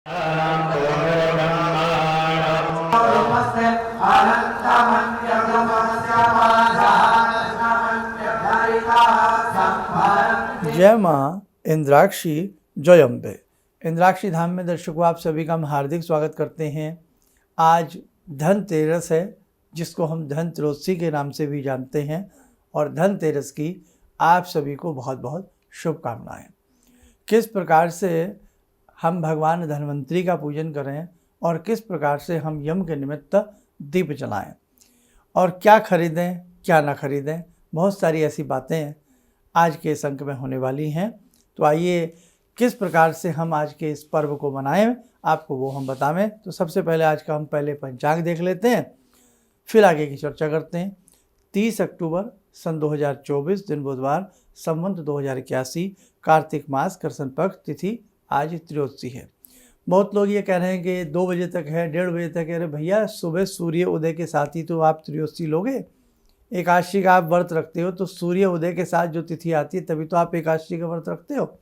जय माँ इंद्राक्षी जय अम्बे। इंद्राक्षी धाम में दर्शकों आप सभी का हम हार्दिक स्वागत करते हैं। आज धनतेरस है, जिसको हम धनत्रयोदशी के नाम से भी जानते हैं, और धनतेरस की आप सभी को बहुत बहुत शुभकामनाएं। किस प्रकार से हम भगवान धन्वंतरी का पूजन करें और किस प्रकार से हम यम के निमित्त दीप जलाएं और क्या खरीदें क्या ना खरीदें, बहुत सारी ऐसी बातें आज के इस अंक में होने वाली हैं। तो आइए किस प्रकार से हम आज के इस पर्व को मनाएं, आपको वो हम बतावें। तो सबसे पहले आज का हम पहले पंचांग देख लेते हैं, फिर आगे की चर्चा करते हैं। 30 अक्टूबर सन 2024 दिन बुधवार, संवत 2081, कार्तिक मास, कृष्ण पक्ष, तिथि आज त्रयोदशी है। बहुत लोग ये कह रहे हैं कि 2 बजे तक है, 1:30 बजे तक है। अरे भैया, सुबह सूर्य उदय के साथ ही तो आप त्रयोदशी लोगे। एकादशी का आप व्रत रखते हो तो सूर्य उदय के साथ जो तिथि आती है तभी तो आप एकादशी का व्रत रखते हो,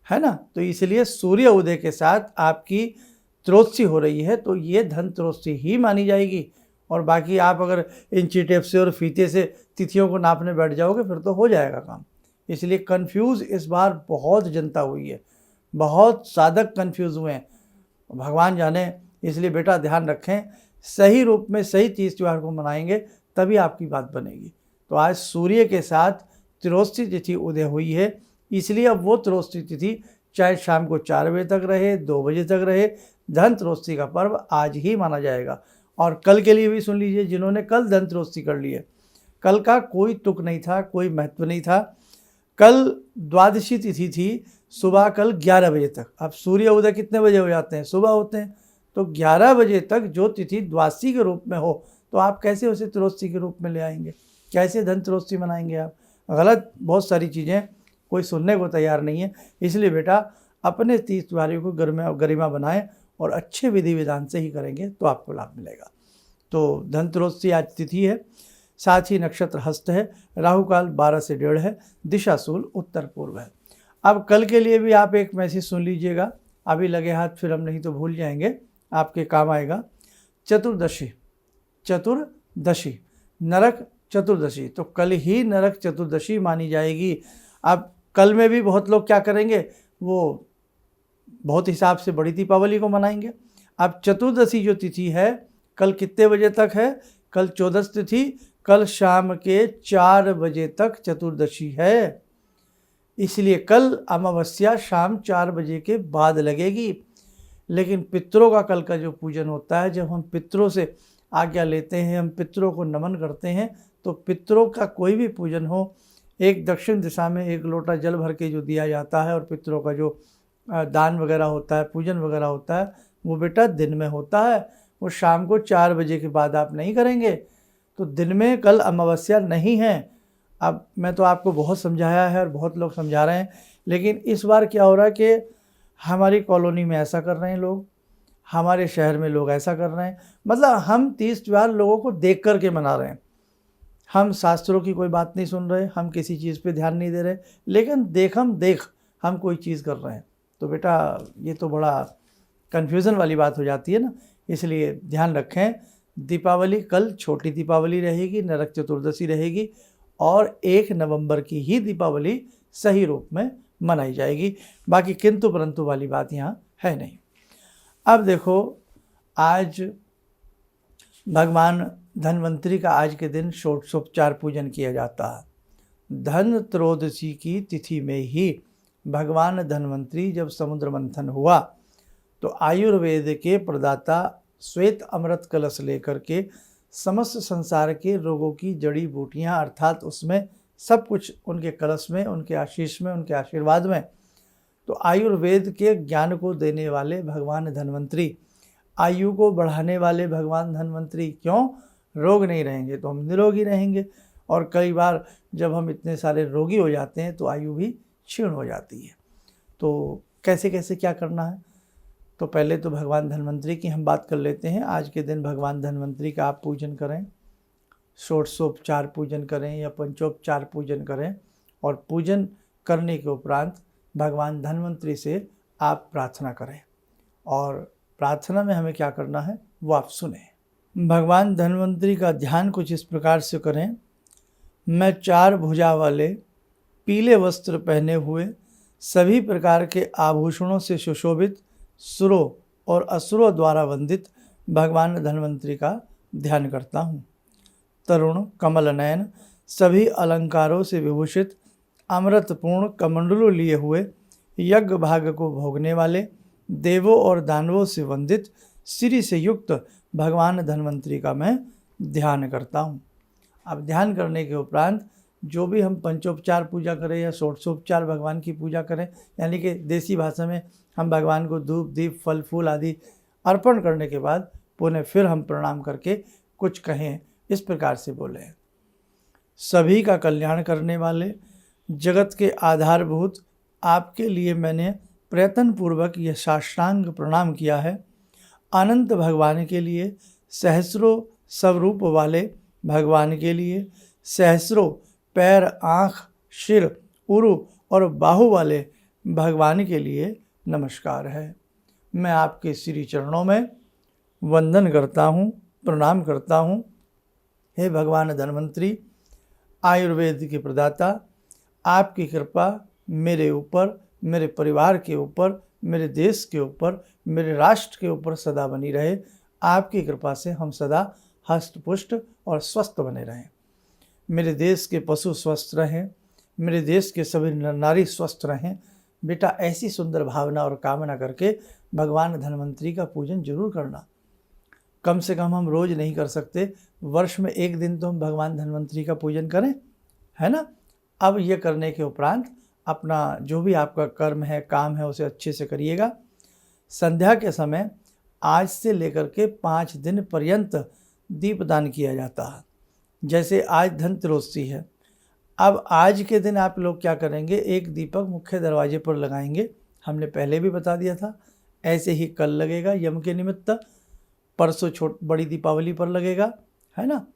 है ना। तो इसलिए सूर्य उदय के साथ आपकी त्रयोदशी हो रही है तो ये धन त्रयोदशी ही मानी जाएगी। और बाकी आप अगर इंची टेप से और फीते से तिथियों को नापने बैठ जाओगे फिर तो हो जाएगा काम। इसलिए कन्फ्यूज़ इस बार बहुत जनता हुई है, बहुत साधक कन्फ्यूज़ हुए हैं, भगवान जाने। इसलिए बेटा ध्यान रखें, सही रूप में सही तीज त्यौहार को मनाएंगे तभी आपकी बात बनेगी। तो आज सूर्य के साथ त्रयोदशी तिथि उदय हुई है, इसलिए अब वो त्रयोदशी तिथि चाहे शाम को 4 बजे तक रहे, 2 बजे तक रहे, धन त्रयोदशी का पर्व आज ही माना जाएगा। और कल के लिए भी सुन लीजिए, जिन्होंने कल धन त्रयोदशी कर ली है, कल का कोई तुक नहीं था, कोई महत्व नहीं था। कल द्वादशी तिथि थी, सुबह कल 11 बजे तक। अब सूर्य उदय कितने बजे हो जाते हैं? सुबह होते हैं। तो 11 बजे तक जो तिथि द्वादशी के रूप में हो तो आप कैसे उसे त्रयोदशी के रूप में ले आएंगे? कैसे धन त्रयोदशी मनाएंगे आप? गलत बहुत सारी चीज़ें, कोई सुनने को तैयार नहीं है। इसलिए बेटा अपने तीज त्योहारों को गरिमा बनाएं और अच्छे विधि विधान से ही करेंगे तो आपको लाभ मिलेगा। तो धन त्रयोदशी आज तिथि है, साथ ही नक्षत्र हस्त है, राहु काल 12 से 1:30 है, दिशा शूल उत्तर पूर्व है। अब कल के लिए भी आप एक मैसेज सुन लीजिएगा, अभी लगे हाथ फिर हम नहीं तो भूल जाएंगे, आपके काम आएगा। चतुर्दशी नरक चतुर्दशी, तो कल ही नरक चतुर्दशी मानी जाएगी। अब कल में भी बहुत लोग क्या करेंगे, वो बहुत हिसाब से बड़ी दीपावली को मनाएंगे। अब चतुर्दशी जो तिथि है कल कितने बजे तक है? कल 14 तिथि, कल शाम के 4 बजे तक चतुर्दशी है। इसलिए कल अमावस्या शाम 4 बजे के बाद लगेगी। लेकिन पितरों का कल का जो पूजन होता है, जब हम पितरों से आज्ञा लेते हैं, हम पितरों को नमन करते हैं, तो पितरों का कोई भी पूजन हो, एक दक्षिण दिशा में 1 लोटा जल भर के जो दिया जाता है और पितरों का जो दान वगैरह होता है, पूजन वगैरह होता है, वो बेटा दिन में होता है। वो शाम को 4 बजे के बाद आप नहीं करेंगे। तो दिन में कल अमावस्या नहीं है। अब मैं तो आपको बहुत समझाया है और बहुत लोग समझा रहे हैं, लेकिन इस बार क्या हो रहा है कि हमारी कॉलोनी में ऐसा कर रहे हैं लोग, हमारे शहर में लोग ऐसा कर रहे हैं। मतलब हम तीज त्यौहार लोगों को देख कर के मना रहे हैं। हम शास्त्रों की कोई बात नहीं सुन रहे, हम किसी चीज़ पे ध्यान नहीं दे रहे, लेकिन देख हम कोई चीज़ कर रहे हैं। तो बेटा ये तो बड़ा कन्फ्यूज़न वाली बात हो जाती है ना। इसलिए ध्यान रखें, दीपावली कल छोटी दीपावली रहेगी, नरक चतुर्दशी रहेगी, और 1 नवंबर की ही दीपावली सही रूप में मनाई जाएगी। बाकी किंतु परंतु वाली बात यहाँ है नहीं। अब देखो, आज भगवान धन्वंतरी का आज के दिन षोडशोपचार पूजन किया जाता है। धन त्रयोदशी की तिथि में ही भगवान धन्वंतरी जब समुद्र मंथन हुआ तो आयुर्वेद के प्रदाता श्वेत अमृत कलश लेकर के समस्त संसार के रोगों की जड़ी बूटियाँ, अर्थात उसमें सब कुछ उनके कलश में, उनके आशीष में, उनके आशीर्वाद में। तो आयुर्वेद के ज्ञान को देने वाले भगवान धन्वंतरी, आयु को बढ़ाने वाले भगवान धन्वंतरी। क्यों? रोग नहीं रहेंगे तो हम निरोगी रहेंगे, और कई बार जब हम इतने सारे रोगी हो जाते हैं तो आयु भी क्षीण हो जाती है। तो कैसे कैसे क्या करना है? तो पहले तो भगवान धन्वंतरी की हम बात कर लेते हैं। आज के दिन भगवान धन्वंतरी का आप पूजन करें, षोडशोपचार पूजन करें या पंचोपचार पूजन करें, और पूजन करने के उपरांत भगवान धन्वंतरी से आप प्रार्थना करें। और प्रार्थना में हमें क्या करना है वो आप सुने। भगवान धन्वंतरी का ध्यान कुछ इस प्रकार से करें। मैं 4 भुजा वाले पीले वस्त्र पहने हुए सभी प्रकार के आभूषणों से सुशोभित सुरों और असुरों द्वारा वंदित भगवान धन्वंतरी का ध्यान करता हूँ। तरुण कमल नयन सभी अलंकारों से विभूषित अमृतपूर्ण कमंडलू लिए हुए यज्ञ भाग को भोगने वाले देवों और दानवों से वंदित श्री से युक्त भगवान धन्वंतरी का मैं ध्यान करता हूँ। अब ध्यान करने के उपरांत जो भी हम पंचोपचार पूजा करें या षोडशोपचार भगवान की पूजा करें, यानी कि देसी भाषा में हम भगवान को धूप दीप फल फूल आदि अर्पण करने के बाद पुनः फिर हम प्रणाम करके कुछ कहें, इस प्रकार से बोले। सभी का कल्याण करने वाले जगत के आधारभूत आपके लिए मैंने प्रयत्नपूर्वक यह साष्टांग प्रणाम किया है। अनंत भगवान के लिए, सहस्रों स्वरूप वाले भगवान के लिए, सहस्रों पैर आँख सिर उरु और बाहु वाले भगवान के लिए नमस्कार है। मैं आपके श्री चरणों में वंदन करता हूँ, प्रणाम करता हूँ। हे भगवान धन्वंतरी, आयुर्वेद के प्रदाता, आपकी कृपा मेरे ऊपर, मेरे परिवार के ऊपर, मेरे देश के ऊपर, मेरे राष्ट्र के ऊपर सदा बनी रहे। आपकी कृपा से हम सदा हष्टपुष्ट और स्वस्थ बने रहें। मेरे देश के पशु स्वस्थ रहें, मेरे देश के सभी नारी स्वस्थ रहें। बेटा, ऐसी सुंदर भावना और कामना करके भगवान धन्वंतरी का पूजन जरूर करना। कम से कम हम रोज़ नहीं कर सकते, वर्ष में एक दिन तो हम भगवान धन्वंतरी का पूजन करें, है ना। अब ये करने के उपरांत अपना जो भी आपका कर्म है, काम है, उसे अच्छे से करिएगा। संध्या के समय आज से लेकर के 5 दिन पर्यंत दीपदान किया जाता है। जैसे आज धनतेरसी है, अब आज के दिन आप लोग क्या करेंगे, एक दीपक मुख्य दरवाजे पर लगाएंगे। हमने पहले भी बता दिया था। ऐसे ही कल लगेगा यम के निमित्त, परसों बड़ी दीपावली पर लगेगा, है ना।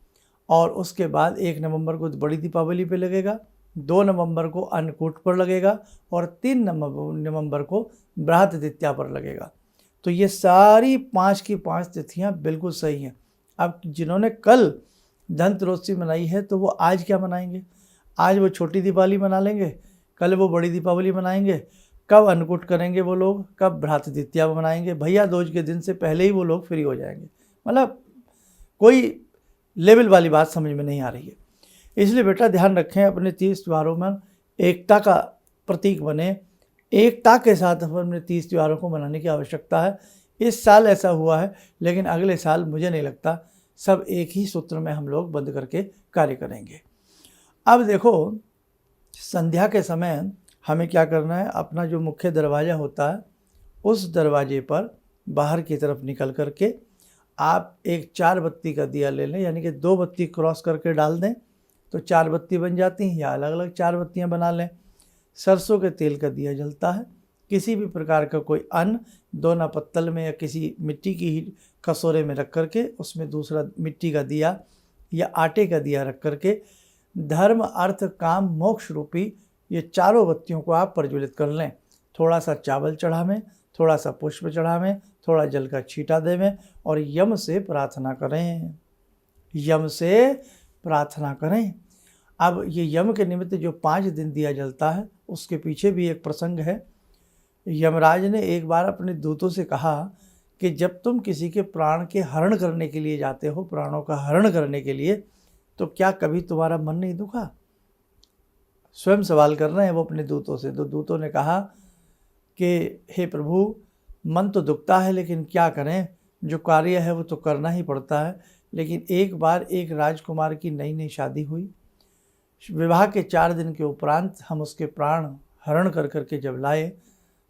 और उसके बाद 1 नवंबर को बड़ी दीपावली पे लगेगा, 2 नवंबर को अन्नकूट पर लगेगा और 3 नवंबर को बृहस्पति पर लगेगा। तो ये सारी 5 की 5 तिथियाँ बिल्कुल सही हैं। अब जिन्होंने कल धनतेरसी मनाई है तो वो आज क्या मनाएंगे? आज वो छोटी दीपावली मना लेंगे, कल वो बड़ी दीपावली मनाएंगे। कब अन्नकूट करेंगे वो लोग, कब बृहस्पति मनाएंगे? भैया दूज के दिन से पहले ही वो लोग फ्री हो जाएंगे। मतलब कोई लेवल वाली बात समझ में नहीं आ रही है। इसलिए बेटा ध्यान रखें, अपने 30 त्योहारों में एकता का प्रतीक बने। एकता के साथ अपने 30 त्योहारों को मनाने की आवश्यकता है। इस साल ऐसा हुआ है, लेकिन अगले साल मुझे नहीं लगता सब एक ही सूत्र में हम लोग बंद करके कार्य करेंगे। अब देखो, संध्या के समय हमें क्या करना है, अपना जो मुख्य दरवाज़ा होता है उस दरवाजे पर बाहर की तरफ निकल करके आप एक 4 बत्ती का दिया ले लें, यानी कि 2 बत्ती क्रॉस करके डाल दें तो 4 बत्ती बन जाती हैं, या अलग अलग 4 बत्तियां बना लें। सरसों के तेल का दिया जलता है। किसी भी प्रकार का कोई अन्न दोना पत्तल में या किसी मिट्टी की ही कटोरे में रख करके उसमें दूसरा मिट्टी का दिया या आटे का दिया रख करके धर्म अर्थ काम मोक्ष रूपी ये चारों बत्तियों को आप प्रज्वलित कर लें। थोड़ा सा चावल चढ़ावें, थोड़ा सा पुष्प चढ़ावें, थोड़ा जल का छींटा देवें और यम से प्रार्थना करें। यम से प्रार्थना करें। अब ये यम के निमित्त जो 5 दिन दिया जलता है उसके पीछे भी एक प्रसंग है। यमराज ने एक बार अपने दूतों से कहा कि जब तुम किसी के प्राण के हरण करने के लिए जाते हो, प्राणों का हरण करने के लिए, तो क्या कभी तुम्हारा मन नहीं दुखा? स्वयं सवाल कर रहे हैं वो अपने दूतों से। तो दूतों ने कहा कि हे प्रभु, मन तो दुखता है, लेकिन क्या करें, जो कार्य है वो तो करना ही पड़ता है। लेकिन एक बार एक राजकुमार की नई नई शादी हुई। विवाह के 4 दिन के उपरांत हम उसके प्राण हरण कर करके जब लाए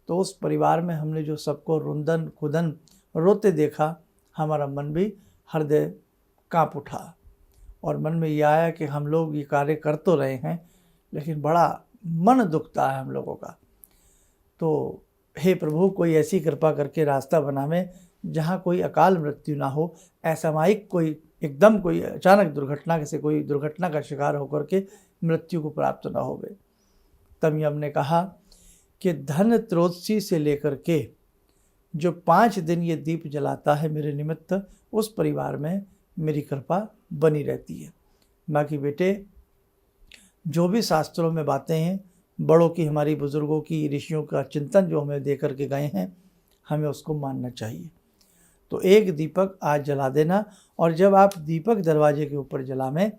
तो उस परिवार में हमने जो सबको रुंदन खुदन रोते देखा, हमारा मन भी हृदय काँप उठा और मन में ये आया कि हम लोग ये कार्य कर तो रहे हैं, लेकिन बड़ा मन दुखता है हम लोगों का। तो हे प्रभु, कोई ऐसी कृपा करके रास्ता बनावें जहाँ कोई अकाल मृत्यु ना हो, असामयिक कोई एकदम कोई अचानक दुर्घटना से कोई दुर्घटना का शिकार होकर के मृत्यु को प्राप्त ना होवे। तब यम ने कहा कि धनतेरसी से लेकर के जो 5 दिन ये दीप जलाता है मेरे निमित्त, उस परिवार में मेरी कृपा बनी रहती है। बाकी बेटे, जो भी शास्त्रों में बातें हैं, बड़ों की, हमारी बुज़ुर्गों की, ऋषियों का चिंतन जो हमें दे करके गए हैं, हमें उसको मानना चाहिए। तो एक दीपक आज जला देना, और जब आप दीपक दरवाजे के ऊपर जलावें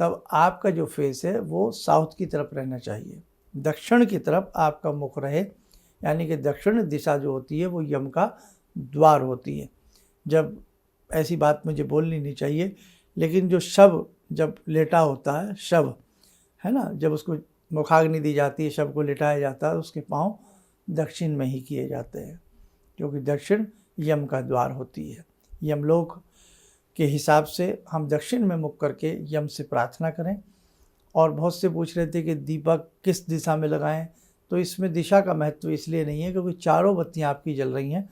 तब आपका जो फेस है वो साउथ की तरफ रहना चाहिए, दक्षिण की तरफ आपका मुख रहे, यानी कि दक्षिण दिशा जो होती है वो यम का द्वार होती है। जब ऐसी बात मुझे बोलनी नहीं चाहिए, लेकिन जो शव जब लेटा होता है, शव है ना, जब उसको मुखाग्नि दी जाती है, शव को लिटाया जाता है, उसके पाँव दक्षिण में ही किए जाते हैं, क्योंकि दक्षिण यम का द्वार होती है। यमलोक के हिसाब से हम दक्षिण में मुख करके यम से प्रार्थना करें। और बहुत से पूछ रहे थे कि दीपक किस दिशा में लगाएं, तो इसमें दिशा का महत्व इसलिए नहीं है क्योंकि चारों बत्तियां आपकी जल रही हैं,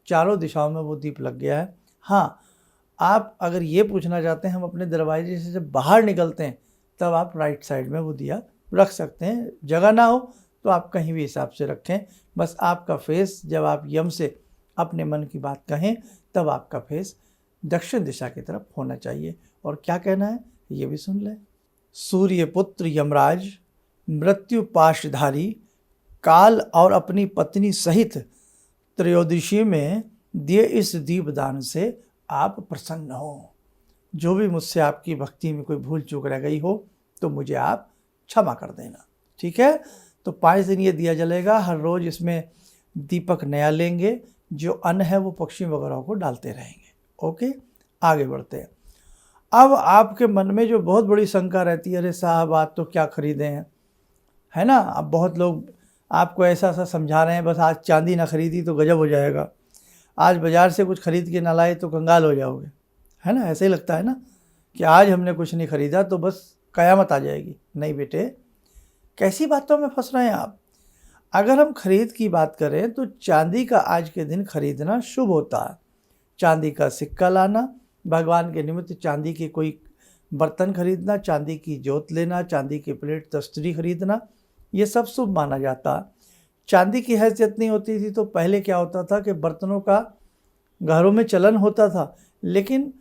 चारों दिशाओं में वो दीप लग गया है। हाँ, आप अगर ये पूछना चाहते हैं हम अपने दरवाजे से जब बाहर निकलते हैं तब आप राइट साइड में वो दिया रख सकते हैं, जगह ना हो तो आप कहीं भी हिसाब से रखें। बस आपका फेस, जब आप यम से अपने मन की बात कहें तब आपका फेस दक्षिण दिशा की तरफ होना चाहिए। और क्या कहना है ये भी सुन लें। सूर्यपुत्र यमराज मृत्यु पाशधारी, काल और अपनी पत्नी सहित त्रयोदशी में दिए इस दीपदान से आप प्रसन्न हो। जो भी मुझसे आपकी भक्ति में कोई भूल चूक रह गई हो तो मुझे आप क्षमा कर देना, ठीक है। तो 5 दिन ये दिया जलेगा, हर रोज़ इसमें दीपक नया लेंगे, जो अन्न है वो पक्षी वगैरह को डालते रहेंगे। ओके, आगे बढ़ते हैं। अब आपके मन में जो बहुत बड़ी शंका रहती है, अरे साहब आज तो क्या खरीदें हैं, है ना। अब बहुत लोग आपको ऐसा समझा रहे हैं, बस आज चांदी ना खरीदी तो गजब हो जाएगा, आज बाज़ार से कुछ खरीद के ना लाए तो कंगाल हो जाओगे, है ना। ऐसे ही लगता है ना कि आज हमने कुछ नहीं खरीदा तो बस कयामत आ जाएगी। नहीं बेटे, कैसी बातों में फंस रहे हैं आप। अगर हम खरीद की बात करें तो चांदी का आज के दिन खरीदना शुभ होता है। चांदी का सिक्का लाना, भगवान के निमित्त चांदी के कोई बर्तन खरीदना, चांदी की जोत लेना, चांदी की प्लेट तस्तरी खरीदना, ये सब शुभ माना जाता है। चांदी की हैसियत नहीं होती थी तो पहले क्या होता था कि बर्तनों का घरों में चलन होता था, लेकिन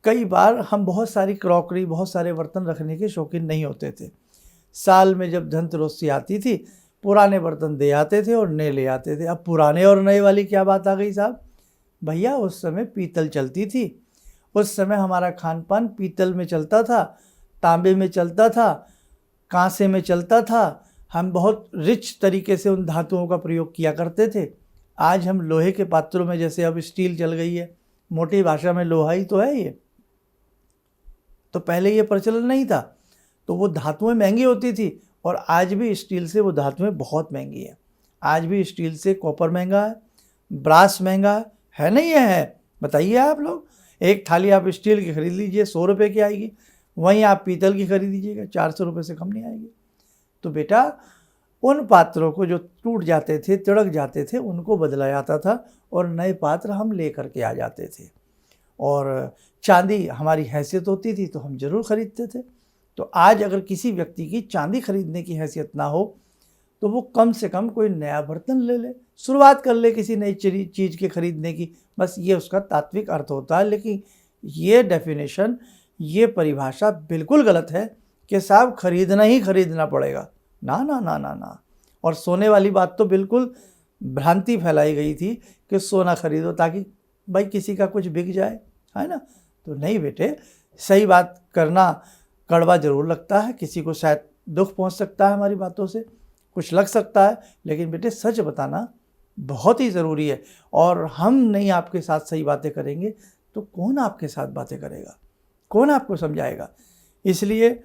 कई बार हम बहुत सारी क्रॉकरी, बहुत सारे बर्तन रखने के शौकीन नहीं होते थे। साल में जब धनतेरस आती थी, पुराने बर्तन दे आते थे और नए ले आते थे। अब पुराने और नए वाली क्या बात आ गई साहब। भैया उस समय पीतल चलती थी, उस समय हमारा खान पान पीतल में चलता था, तांबे में चलता था, कांसे में चलता था। हम बहुत रिच तरीके से उन धातुओं का प्रयोग किया करते थे। आज हम लोहे के पात्रों में, जैसे अब स्टील चल गई है, मोटी भाषा में लोहा ही तो है ये, तो पहले ये प्रचलन नहीं था। तो वो धातुएं महंगी होती थी, और आज भी स्टील से वो धातुएं बहुत महंगी हैं। आज भी स्टील से कॉपर महंगा है, ब्रास महंगा है नहीं है। बताइए आप लोग, एक थाली आप स्टील की खरीद लीजिए 100 रुपये की आएगी, वहीं आप पीतल की खरीद लीजिएगा 400 रुपये से कम नहीं आएगी। तो बेटा, उन पात्रों को जो टूट जाते थे, तिड़क जाते थे, उनको बदला जाता था और नए पात्र हम ले करके आ जाते थे। और चांदी हमारी हैसियत होती थी तो हम ज़रूर ख़रीदते थे। तो आज अगर किसी व्यक्ति की चांदी खरीदने की हैसियत ना हो तो वो कम से कम कोई नया बर्तन ले ले, शुरुआत कर ले किसी नई चीज़ के खरीदने की। बस ये उसका तात्विक अर्थ होता है। लेकिन ये डेफिनेशन, ये परिभाषा बिल्कुल गलत है कि साहब खरीदना ही खरीदना पड़ेगा। ना ना ना ना ना। और सोने वाली बात तो बिल्कुल भ्रांति फैलाई गई थी कि सोना खरीदो ताकि भाई किसी का कुछ बिक जाए, है ना। तो नहीं बेटे, सही बात करना कड़वा ज़रूर लगता है, किसी को शायद दुख पहुंच सकता है हमारी बातों से, कुछ लग सकता है, लेकिन बेटे सच बताना बहुत ही ज़रूरी है। और हम नहीं आपके साथ सही बातें करेंगे तो कौन आपके साथ बातें करेगा, कौन आपको समझाएगा। इसलिए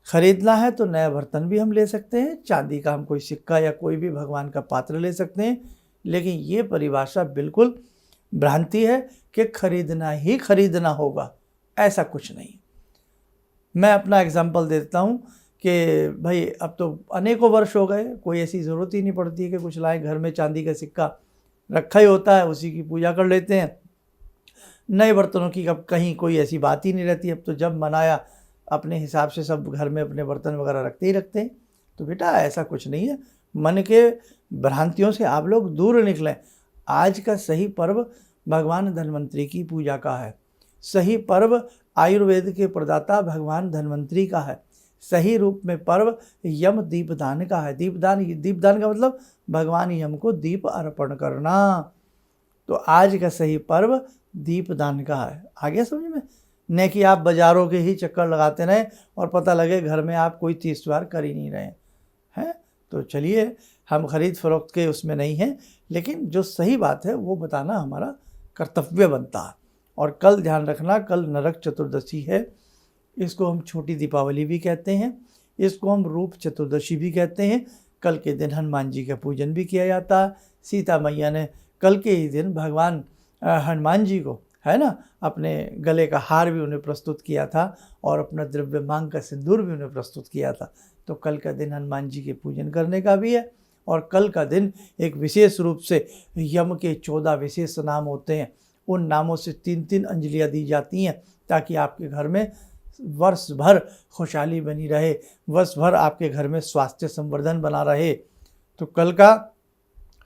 ख़रीदना है तो नया बर्तन भी हम ले सकते हैं, चांदी का हम कोई सिक्का या कोई भी भगवान का पात्र ले सकते हैं। लेकिन ये परिभाषा बिल्कुल भ्रांति है कि खरीदना ही खरीदना होगा, ऐसा कुछ नहीं। मैं अपना एग्जाम्पल देता हूँ कि भाई अब तो अनेकों वर्ष हो गए, कोई ऐसी ज़रूरत ही नहीं पड़ती है कि कुछ लाएं। घर में चांदी का सिक्का रखा ही होता है, उसी की पूजा कर लेते हैं। नए बर्तनों की अब कहीं कोई ऐसी बात ही नहीं रहती। अब तो जब मनाया अपने हिसाब से सब घर में अपने बर्तन वगैरह रखते ही रखते हैं। तो बेटा ऐसा कुछ नहीं है, मन के भ्रांतियों से आप लोग दूर निकलें। आज का सही पर्व भगवान धन्वंतरि की पूजा का है। सही पर्व आयुर्वेद के प्रदाता भगवान धन्वंतरि का है। सही रूप में पर्व यम दीपदान का है। दीपदान का मतलब भगवान यम को दीप अर्पण करना। तो आज का सही पर्व दीपदान का है। आ गया समझ में? न कि आप बाजारों के ही चक्कर लगाते रहें और पता लगे घर में आप कोई तीज त्योहार कर ही नहीं रहे हैं। तो चलिए, हम खरीद फरोख्त के उसमें नहीं हैं, लेकिन जो सही बात है वो बताना हमारा कर्तव्य बनता है। और कल ध्यान रखना, कल नरक चतुर्दशी है। इसको हम छोटी दीपावली भी कहते हैं, इसको हम रूप चतुर्दशी भी कहते हैं। कल के दिन हनुमान जी का पूजन भी किया जाता है। सीता मैया ने कल के ही दिन भगवान हनुमान जी को, है ना, अपने गले का हार भी उन्हें प्रस्तुत किया था और अपना द्रव्यमांग का सिंदूर भी उन्हें प्रस्तुत किया था। तो कल का दिन हनुमान जी के पूजन करने का भी है। और कल का दिन एक विशेष रूप से यम के 14 विशेष नाम होते हैं। उन नामों से 3-3 अंजलियाँ दी जाती हैं ताकि आपके घर में वर्ष भर खुशहाली बनी रहे, वर्ष भर आपके घर में स्वास्थ्य संवर्धन बना रहे। तो कल का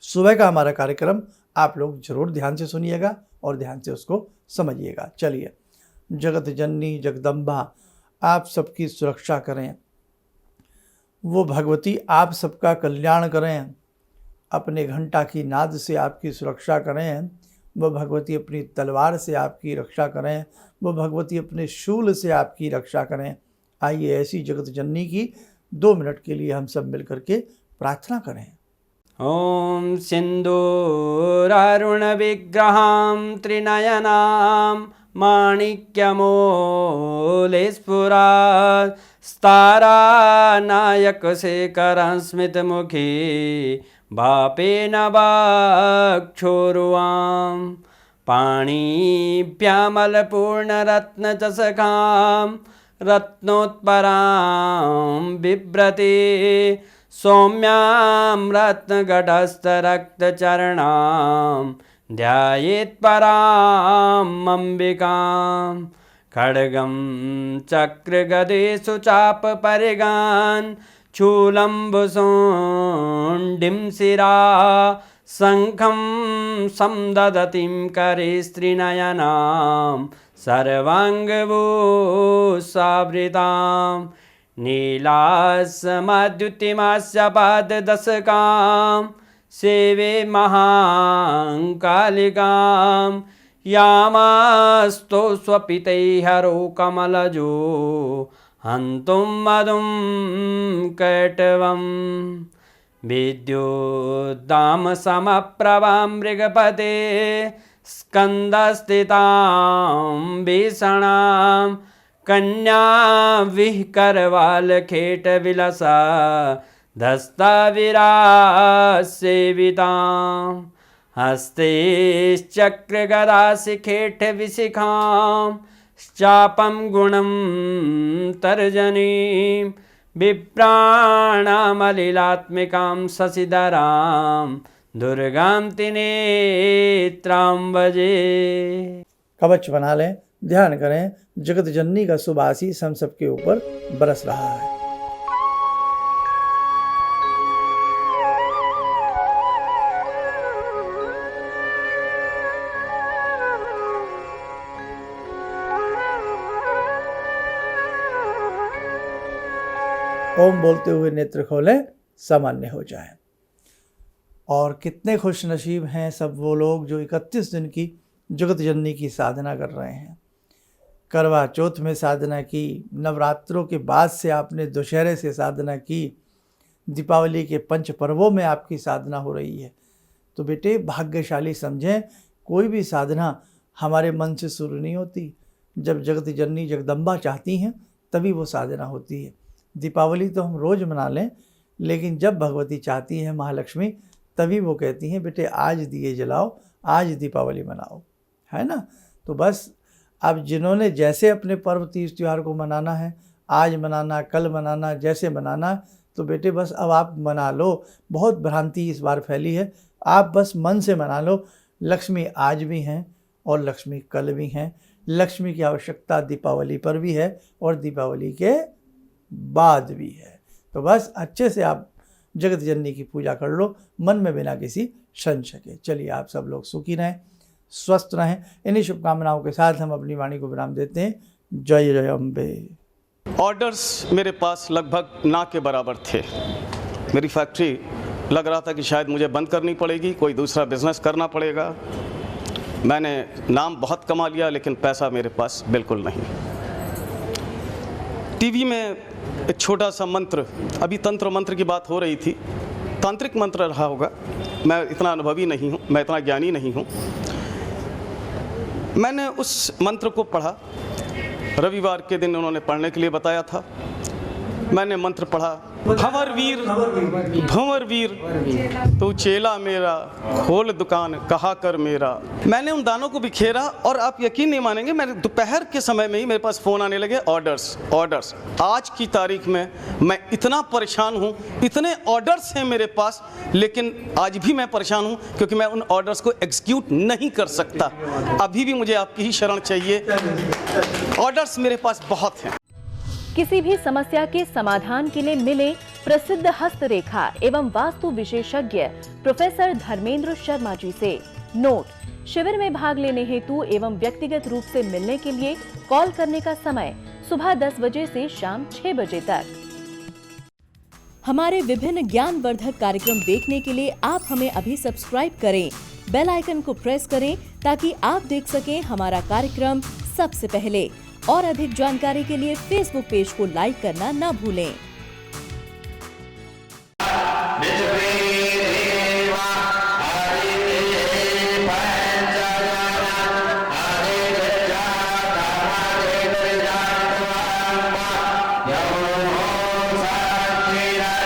सुबह का हमारा कार्यक्रम आप लोग जरूर ध्यान से सुनिएगा और ध्यान से उसको समझिएगा। चलिए, जगत जननी जगदम्बा आप सबकी सुरक्षा करें, वो भगवती आप सबका कल्याण करें, अपने घंटा की नाद से आपकी सुरक्षा करें, वो भगवती अपनी तलवार से आपकी रक्षा करें, वो भगवती अपने शूल से आपकी रक्षा करें। आइए ऐसी जगत जननी की 2 मिनट के लिए हम सब मिल करके प्रार्थना करें। ॐ सिन्दूरारुणविग्रहां त्रिनयनां माणिक्यमौलिस्फुरात् स्तारानायकशेखरं स्मितमुखी भापेन वाक्छोरुवां पाणिभ्यामलपूर्णरत्नचषकां रत्नोत्परां बिभ्रति सौम्यां रत्नघटस्थरक्तचरणां ध्यायेत्परामम्बिकां खड्गं चक्रगदेषु चापपरिगान् शूलम्बुशोण्डिं शिरा शङ्खं संदधतीं करे स्त्रीनयनां सर्वाङ्गभूषावृतां नीलास्मद्युतिमास्य पाददशकां सेवे महाकालिकां यामास्तो स्वपितैहरो कमलजो हन्तुं मधुं कैटवं विद्युद्दामसमप्रभां मृगपते स्कन्दस्थितां भीषणां कन्या विहकरवालखेटविलसा धस्ताविरासेवितां हस्तेश्चक्रगदाशिखेटविशिखां चापं गुणं तर्जनीं विप्राणामलिलात्मिकां शशिधरां दुर्गां त्रिनेत्रां भजे। कवच बना लें, ध्यान करें, जगत जननी का शुभ आशीष हम सबके ऊपर बरस रहा है। ओम बोलते हुए नेत्र खोलें, सामान्य हो जाए। और कितने खुश नसीब हैं सब वो लोग जो 31 दिन की जगत जननी की साधना कर रहे हैं। करवा चौथ में साधना की, नवरात्रों के बाद से आपने दशहरे से साधना की, दीपावली के पंच पर्वों में आपकी साधना हो रही है। तो बेटे भाग्यशाली समझें, कोई भी साधना हमारे मन से शुरू नहीं होती। जब जगत जननी जगदम्बा चाहती हैं तभी वो साधना होती है। दीपावली तो हम रोज़ मना लें, लेकिन जब भगवती चाहती है महालक्ष्मी, तभी वो कहती हैं बेटे आज दिए जलाओ, आज दीपावली मनाओ, है ना। तो बस अब जिन्होंने जैसे अपने पर्व तीज त्यौहार को मनाना है, आज मनाना, कल मनाना, जैसे मनाना, तो बेटे बस अब आप मना लो। बहुत भ्रांति इस बार फैली है, आप बस मन से मना लो। लक्ष्मी आज भी हैं और लक्ष्मी कल भी हैं। लक्ष्मी की आवश्यकता दीपावली पर भी है और दीपावली के बाद भी है। तो बस अच्छे से आप जगत जननी की पूजा कर लो, मन में बिना किसी सन सके। चलिए, आप सब लोग सुखी रहें, स्वस्थ रहें। इन्हीं शुभकामनाओं के साथ हम अपनी वाणी को विराम देते हैं। जय जय अम्बे। ऑर्डर्स मेरे पास लगभग ना के बराबर थे। मेरी फैक्ट्री लग रहा था कि शायद मुझे बंद करनी पड़ेगी, कोई दूसरा बिजनेस करना पड़ेगा। मैंने नाम बहुत कमा लिया, लेकिन पैसा मेरे पास बिल्कुल नहीं। टीवी में एक छोटा सा मंत्र, अभी तंत्र मंत्र की बात हो रही थी, तांत्रिक मंत्र रहा होगा, मैं इतना अनुभवी नहीं हूँ, मैं इतना ज्ञानी नहीं हूँ। मैंने उस मंत्र को पढ़ा, रविवार के दिन उन्होंने पढ़ने के लिए बताया था। मैंने मंत्र पढ़ा, भंवर वीर भंवर वीर तू चेला मेरा, खोल दुकान कहा कर मेरा। मैंने उन दानों को बिखेरा और आप यकीन नहीं मानेंगे, मैंने दोपहर के समय में ही मेरे पास फ़ोन आने लगे, ऑर्डर्स। आज की तारीख में मैं इतना परेशान हूँ, इतने ऑर्डर्स हैं मेरे पास, लेकिन आज भी मैं परेशान हूँ क्योंकि मैं उन ऑर्डर्स को एग्जीक्यूट नहीं कर सकता। अभी भी मुझे आपकी ही शरण चाहिए। ऑर्डर्स मेरे पास बहुत हैं। किसी भी समस्या के समाधान के लिए मिले प्रसिद्ध हस्तरेखा एवं वास्तु विशेषज्ञ प्रोफेसर धर्मेंद्र शर्मा जी से। नोट: शिविर में भाग लेने हेतु एवं व्यक्तिगत रूप से मिलने के लिए कॉल करने का समय सुबह 10 बजे से शाम 6 बजे तक। हमारे विभिन्न ज्ञानवर्धक कार्यक्रम देखने के लिए आप हमें अभी सब्सक्राइब करें, बेल आइकन को प्रेस करें ताकि आप देख सकें हमारा कार्यक्रम सबसे पहले। और अधिक जानकारी के लिए फेसबुक पेज को लाइक करना न भूलें।